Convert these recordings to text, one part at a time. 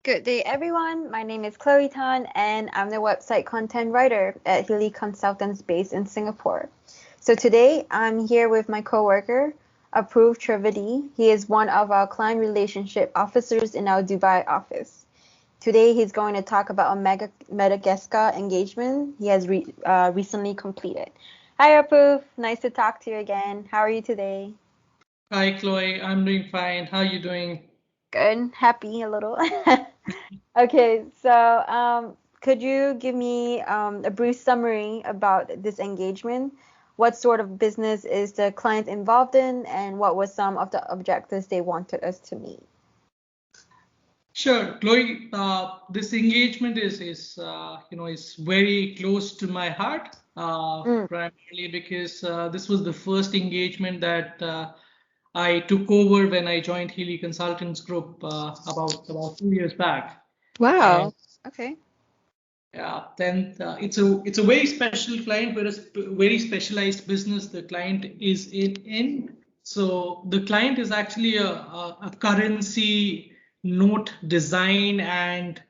Good day, everyone. My name is Chloe Tan, and I'm the website content writer at Healy Consultants based in Singapore. So today, I'm here with my coworker, Apurv Trivedi. He is one of our client relationship officers in our Dubai office. Today, he's going to talk about a Madagascar engagement he has recently completed. Hi, Apurv. Nice to talk to you again. How are you today? Hi, Chloe. I'm doing fine. How are you doing? Good. Happy a little. Okay, so could you give me a brief summary about this engagement? What sort of business is the client involved in, and what were some of the objectives they wanted us to meet? Sure, Chloe. This engagement is very close to my heart. Mm, Primarily because this was the first engagement that I took over when I joined Healy Consultants Group about 2 years back, and wow. Okay. then it's a very special client, very specialized business the client is in. So the client is actually a currency note design and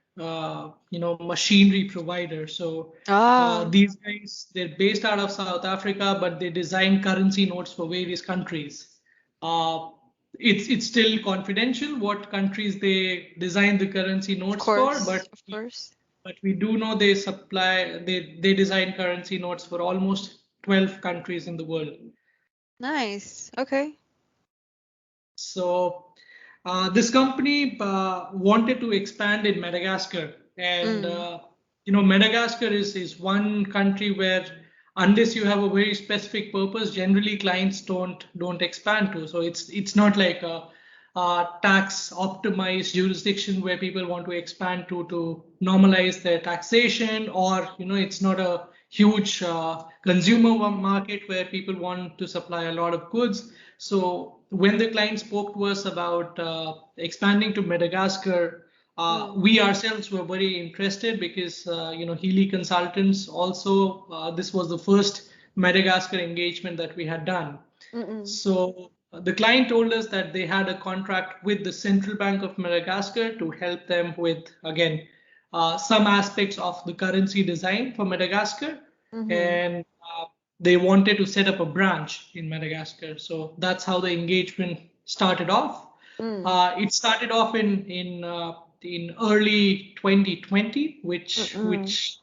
machinery provider. So Ah, these guys, they're based out of South Africa, but they design currency notes for various countries. Uh, it's still confidential what countries they design the currency of notes for, course, of course. but we do know they design currency notes for almost 12 countries in the world. Nice. Okay. So this company wanted to expand in Madagascar, and Mm, Madagascar is one country where unless you have a very specific purpose, generally clients don't expand to. So it's not like a tax optimized jurisdiction where people want to expand to normalize their taxation, or it's not a huge consumer market where people want to supply a lot of goods. So when the client spoke to us about expanding to Madagascar, mm, we ourselves were very interested because Healy Consultants also, this was the first Madagascar engagement that we had done. mm, So the client told us that they had a contract with the Central Bank of Madagascar to help them with, again, some aspects of the currency design for Madagascar. mm-hmm. And they wanted to set up a branch in Madagascar. So that's how the engagement started off. Mm, It started off in early 2020, mm, which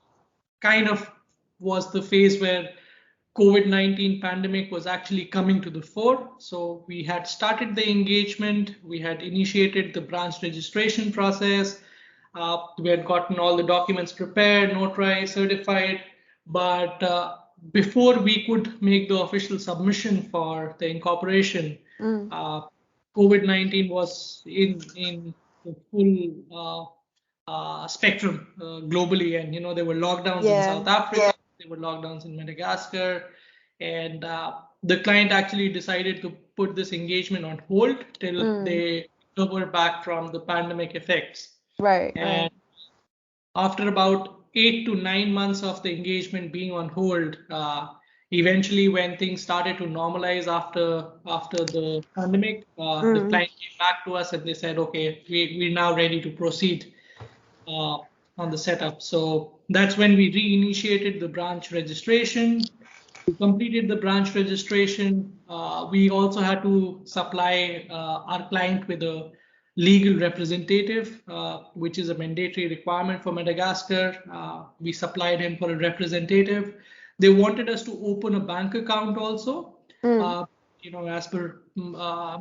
kind of was the phase where COVID-19 pandemic was actually coming to the fore. So we had started the engagement, we had initiated the branch registration process, we had gotten all the documents prepared, notarized, certified, but before we could make the official submission for the incorporation, mm. uh, COVID-19 was in the full spectrum globally, and there were lockdowns in Yeah. South Africa, there were lockdowns in Madagascar, and the client actually decided to put this engagement on hold till Mm. they recover back from the pandemic effects. Right, right. And after about 8 to 9 months of the engagement being on hold, eventually when things started to normalize after the pandemic, the Mm. client came back to us and they said, okay, we're now ready to proceed uh, on the setup. So that's when we reinitiated the branch registration. We completed the branch registration. We also had to supply our client with a legal representative, which is a mandatory requirement for Madagascar. We supplied him for a representative. They wanted us to open a bank account also. Mm. Uh, as per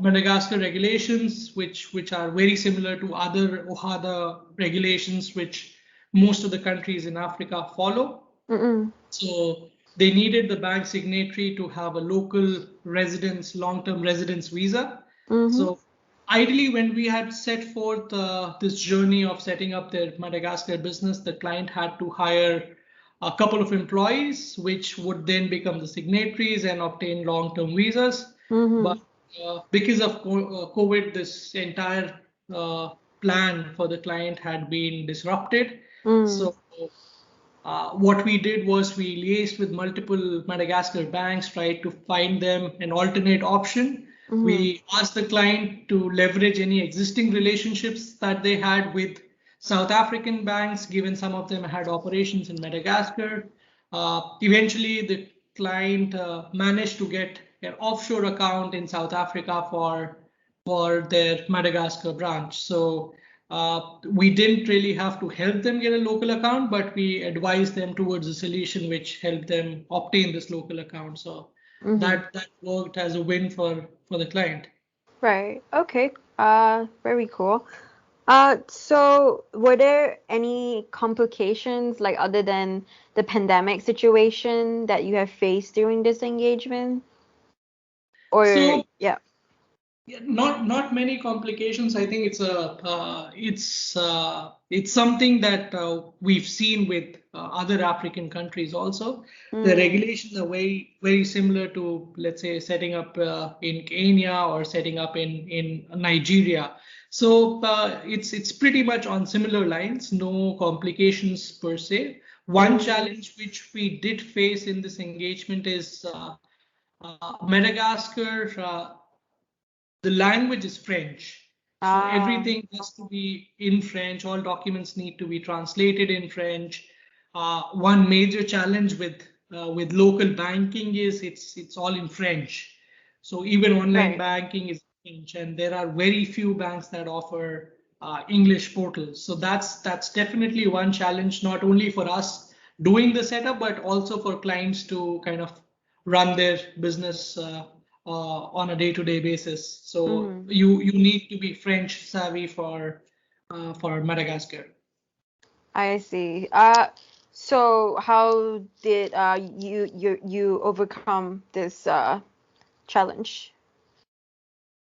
Madagascar regulations, which are very similar to other OHADA regulations, which most of the countries in Africa follow. Mm. So they needed the bank signatory to have a local residence, long-term residence visa. Mhm. So ideally, when we had set forth this journey of setting up their Madagascar business, the client had to hire a couple of employees, which would then become the signatories and obtain long-term visas. But Mhm. because of COVID, this entire uh, plan for the client had been disrupted. Mm. So what we did was we liaised with multiple Madagascar banks, tried to find them an alternate option. Mhm. We asked the client to leverage any existing relationships that they had with South African banks, given some of them had operations in Madagascar. Eventually, the client managed to get an offshore account in South Africa for their Madagascar branch. So we didn't really have to help them get a local account, but we advised them towards a solution which helped them obtain this local account. So Mm-hmm. that worked as a win for the client. Right. Okay. Very cool. So were there any complications, like other than the pandemic situation that you have faced during this engagement? Or So yeah. yeah, not many complications. I think it's something that we've seen with other African countries also. The Mm, regulations are very similar to, let's say, setting up in Kenya or setting up in Nigeria. So it's pretty much on similar lines. No complications per se. One mm, challenge which we did face in this engagement is Madagascar. The language is French. So ah, everything has to be in French. All documents need to be translated in French. One major challenge with local banking is it's all in French. So even online right. banking is French, and there are very few banks that offer English portals. So that's definitely one challenge, not only for us doing the setup, but also for clients to kind of run their business on a day-to-day basis. So Mm, you need to be French savvy for Madagascar. I see. So how did you overcome this challenge?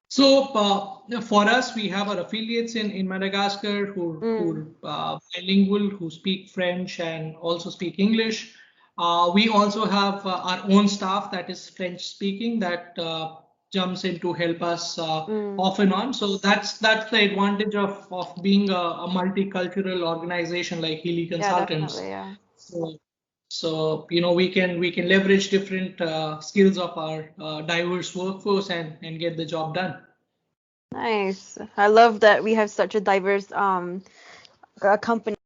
So for us, we have our affiliates in Madagascar who Mm, are bilingual, who speak French and also speak English. We also have our own staff that is French speaking that jumps in to help us mm, off and on. So that's the advantage of being a multicultural organization like Healy yeah, Consultants. definitely, yeah. So we can leverage different skills of our diverse workforce and get the job done. Nice. I love that we have such a diverse company.